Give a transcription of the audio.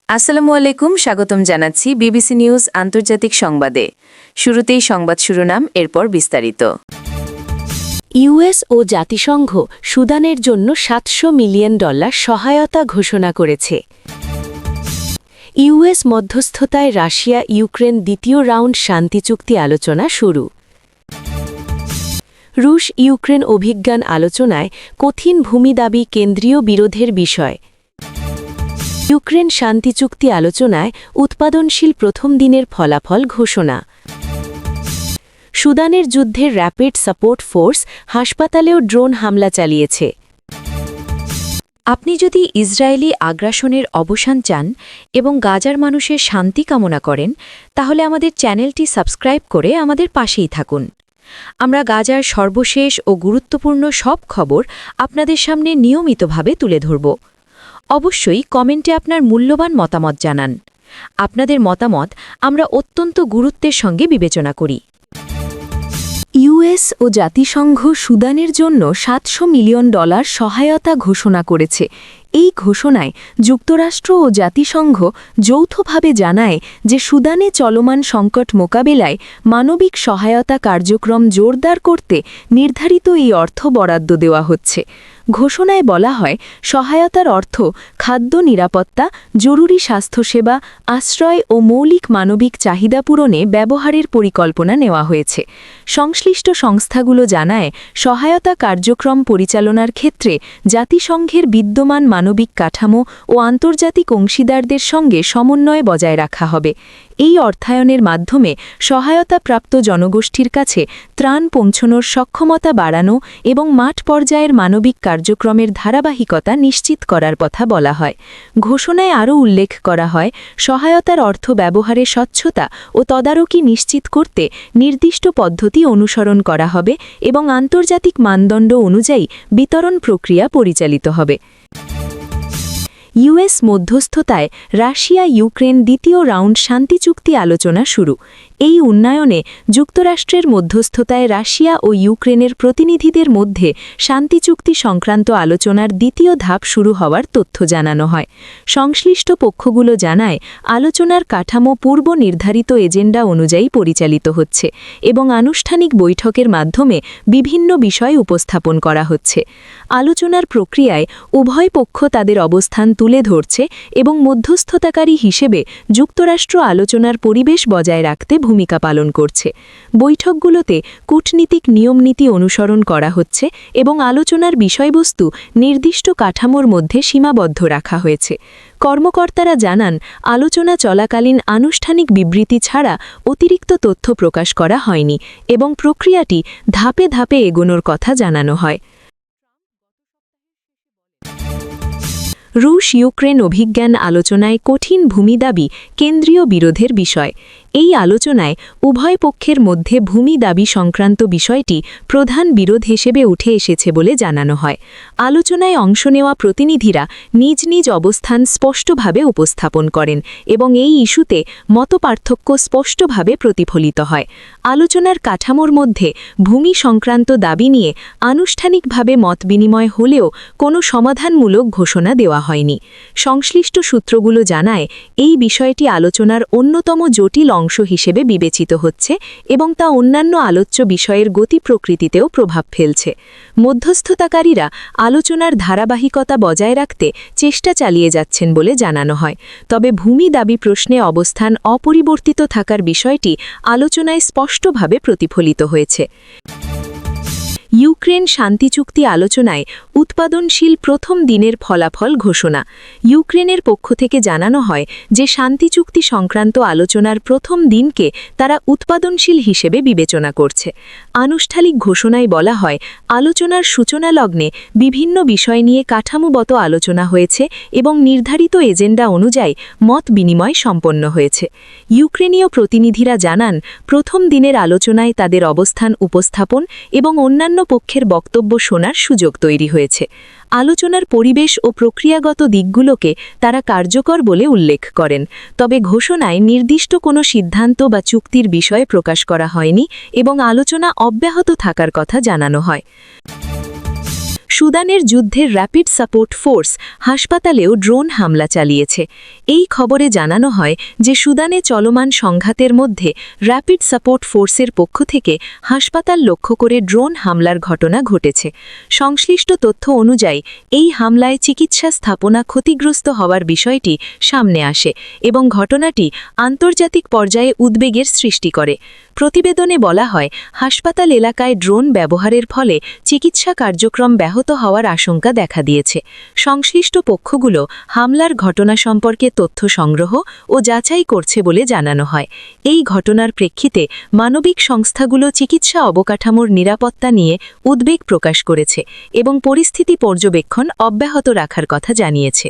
আসসালামু আলাইকুম, স্বাগতম জানাচ্ছি বিবিসি নিউজ আন্তর্জাতিক সংবাদে। শুরুতেই সংবাদ শিরোনাম, এরপর বিস্তারিত। ইউএস ও জাতিসংঘ সুদানের জন্য $700 মিলিয়ন সহায়তা ঘোষণা করেছে। ইউএস মধ্যস্থতায় রাশিয়া ইউক্রেন দ্বিতীয় রাউন্ড শান্তি চুক্তি আলোচনা শুরু। রুশ ইউক্রেন অভিজ্ঞান আলোচনায় কঠিন ভূমি দাবি কেন্দ্রীয় বিরোধের বিষয়। ইউক্রেন শান্তি চুক্তি আলোচনায় উৎপাদনশীল প্রথম দিনের ফলাফল ঘোষণা। সুদানের যুদ্ধের র্যাপিড সাপোর্ট ফোর্স হাসপাতালেও ড্রোন হামলা চালিয়েছে। আপনি যদি ইসরায়েলি আগ্রাসনের অবসান চান এবং গাজার মানুষের শান্তি কামনা করেন, তাহলে আমাদের চ্যানেলটি সাবস্ক্রাইব করে আমাদের পাশেই থাকুন। আমরা গাজার সর্বশেষ ও গুরুত্বপূর্ণ সব খবর আপনাদের সামনে নিয়মিতভাবে তুলে ধরব। অবশ্যই কমেন্টে আপনার মূল্যবান মতামত জানান। আপনাদের মতামত আমরা অত্যন্ত গুরুত্বের সঙ্গে বিবেচনা করি। ইউএস ও জাতিসংঘ সুদানের জন্য $700 মিলিয়ন সহায়তা ঘোষণা করেছে। এই ঘোষণায় যুক্তরাষ্ট্র ও জাতিসংঘ যৌথভাবে জানায় যে সুদানে চলমান সংকট মোকাবেলায় মানবিক সহায়তা কার্যক্রম জোরদার করতে নির্ধারিত এই অর্থ বরাদ্দ দেওয়া হচ্ছে। ঘোষণায় বলা হয়, সহায়তার অর্থ খাদ্য নিরাপত্তা, জরুরি স্বাস্থ্যসেবা, আশ্রয় ও মৌলিক মানবিক চাহিদা পূরণে ব্যবহারের পরিকল্পনা নেওয়া হয়েছে। সংশ্লিষ্ট সংস্থাগুলো জানায়, সহায়তা কার্যক্রম পরিচালনার ক্ষেত্রে জাতিসংঘের বিদ্যমান মানবিক কাঠামো ও আন্তর্জাতিক অংশীদারদের সঙ্গে সমন্বয় বজায় রাখা হবে। এই অর্থায়নের মাধ্যমে সহায়তাপ্রাপ্ত জনগোষ্ঠীর কাছে ত্রাণ পৌঁছানোর সক্ষমতা বাড়ানো এবং মাঠ পর্যায়ের মানবিক কার্যক্রমের ধারাবাহিকতা নিশ্চিত করার কথা বলা হয়। ঘোষণায় আরও উল্লেখ করা হয়, সহায়তার অর্থ ব্যবহারে স্বচ্ছতা ও তদারকি নিশ্চিত করতে নির্দিষ্ট পদ্ধতি অনুসরণ করা হবে এবং আন্তর্জাতিক মানদণ্ড অনুযায়ী বিতরণ প্রক্রিয়া পরিচালিত হবে। ইউএস মধ্যস্থতায় রাশিয়া ইউক্রেন দ্বিতীয় রাউন্ড শান্তি চুক্তি আলোচনা শুরু। এই উন্নয়নে যুক্তরাষ্ট্রের মধ্যস্থতায় রাশিয়া ও ইউক্রেনের প্রতিনিধিদের মধ্যে শান্তি চুক্তি সংক্রান্ত আলোচনার দ্বিতীয় ধাপ শুরু হওয়ার তথ্য জানানো হয়। সংশ্লিষ্ট পক্ষগুলো জানায়, আলোচনার কাঠামো পূর্ব নির্ধারিত এজেন্ডা অনুযায়ী পরিচালিত হচ্ছে এবং আনুষ্ঠানিক বৈঠকের মাধ্যমে বিভিন্ন বিষয় উপস্থাপন করা হচ্ছে। আলোচনার প্রক্রিয়ায় উভয় পক্ষ তাদের অবস্থান তুলে ধরছে এবং মধ্যস্থতাকারী হিসেবে যুক্তরাষ্ট্র আলোচনার পরিবেশ বজায় রাখতে ভূমিকা পালন করছে। বৈঠকগুলোতে কূটনীতিক নিয়মনীতি অনুসরণ করা হচ্ছে এবং আলোচনার বিষয়বস্তু নির্দিষ্ট কাঠামোর মধ্যে সীমাবদ্ধ রাখা হয়েছে। কর্মকর্তারা জানান, আলোচনা চলাকালীন আনুষ্ঠানিক বিবৃতি ছাড়া অতিরিক্ত তথ্য প্রকাশ করা হয়নি এবং প্রক্রিয়াটি ধাপে ধাপে এগোনোর কথা জানানো হয়। রুশ ইউক্রেন অভিজ্ঞান আলোচনায় কঠিন ভূমি দাবি কেন্দ্রীয় বিরোধের বিষয়। এই আলোচনায় উভয় পক্ষের মধ্যে ভূমি দাবি সংক্রান্ত বিষয়টি প্রধান বিরোধ হিসেবে উঠে এসেছে বলে জানানো হয়। আলোচনায় অংশ নেওয়া প্রতিনিধিরা নিজ নিজ অবস্থান স্পষ্টভাবে উপস্থাপন করেন এবং এই ইস্যুতে মতপার্থক্য স্পষ্টভাবে প্রতিফলিত হয়। আলোচনার কাঠামোর মধ্যে ভূমি সংক্রান্ত দাবি নিয়ে আনুষ্ঠানিকভাবে মতবিনিময় হলেও কোনো সমাধানমূলক ঘোষণা দেওয়া হয়নি। সংশ্লিষ্ট সূত্রগুলো জানায়, এই বিষয়টি আলোচনার অন্যতম জটিল অংশ হিসেবে বিবেচিত হচ্ছে এবং তা অন্যান্য আলোচ্য বিষয়ের গতি প্রকৃতিতেও প্রভাব ফেলছে। মধ্যস্থতাকারীরা আলোচনার ধারাবাহিকতা বজায় রাখতে চেষ্টা চালিয়ে যাচ্ছেন বলে জানানো হয়, তবে ভূমি দাবি প্রশ্নে অবস্থান অপরিবর্তিত থাকার বিষয়টি আলোচনায় স্পষ্টভাবে প্রতিফলিত হয়েছে। ইউক্রেন শান্তি চুক্তি আলোচনায় উৎপাদনশীল প্রথম দিনের ফলাফল ঘোষণা। ইউক্রেনের পক্ষ থেকে জানানো হয় যে শান্তি চুক্তি সংক্রান্ত আলোচনার প্রথম দিনকে তারা উৎপাদনশীল হিসেবে বিবেচনা করছে। আনুষ্ঠানিক ঘোষণায় বলা হয়, আলোচনার সূচনা লগ্নে বিভিন্ন বিষয় নিয়ে কাঠামোগত আলোচনা হয়েছে এবং নির্ধারিত এজেন্ডা অনুযায়ী মত বিনিময় সম্পন্ন হয়েছে। ইউক্রেনীয় প্রতিনিধিরা জানান, প্রথম দিনের আলোচনায় তাদের অবস্থান উপস্থাপন এবং অন্যান্য পক্ষের বক্তব্য শোনার সুযোগ তৈরি হয়েছে। আলোচনার পরিবেশ ও প্রক্রিয়াগত দিকগুলোকে তারা কার্যকর বলে উল্লেখ করেন, তবে ঘোষণায় নির্দিষ্ট কোনো সিদ্ধান্ত বা চুক্তির বিষয়ে প্রকাশ করা হয়নি এবং আলোচনা অব্যাহত থাকার কথা জানানো হয়। সুদানের যুদ্ধের র্যাপিড সাপোর্ট ফোর্স হাসপাতালেও ড্রোন হামলা চালিয়েছে। এই খবরে জানানো হয় যে সুদানে চলমান সংঘাতের মধ্যে র্যাপিড সাপোর্ট ফোর্সের পক্ষ থেকে হাসপাতাল লক্ষ্য করে ড্রোন হামলার ঘটনা ঘটেছে। সংশ্লিষ্ট তথ্য অনুযায়ী এই হামলায় চিকিৎসা স্থাপনা ক্ষতিগ্রস্ত হওয়ার বিষয়টি সামনে আসে এবং ঘটনাটি আন্তর্জাতিক পর্যায়ে উদ্বেগের সৃষ্টি করে। প্রতিবেদনে বলা হয়, হাসপাতাল এলাকায় ড্রোন ব্যবহারের ফলে চিকিৎসা কার্যক্রম ব্যাহত হওয়ার আশঙ্কা দেখা দিয়েছে। সংশ্লিষ্ট পক্ষগুলো হামলার ঘটনা সম্পর্কে তথ্য সংগ্রহ ও যাচাই করছে বলে জানানো হয়। এই ঘটনার প্রেক্ষিতে মানবিক সংস্থাগুলো চিকিৎসা অবকাঠামোর নিরাপত্তা নিয়ে উদ্বেগ প্রকাশ করেছে এবং পরিস্থিতি পর্যবেক্ষণ অব্যাহত রাখার কথা জানিয়েছে।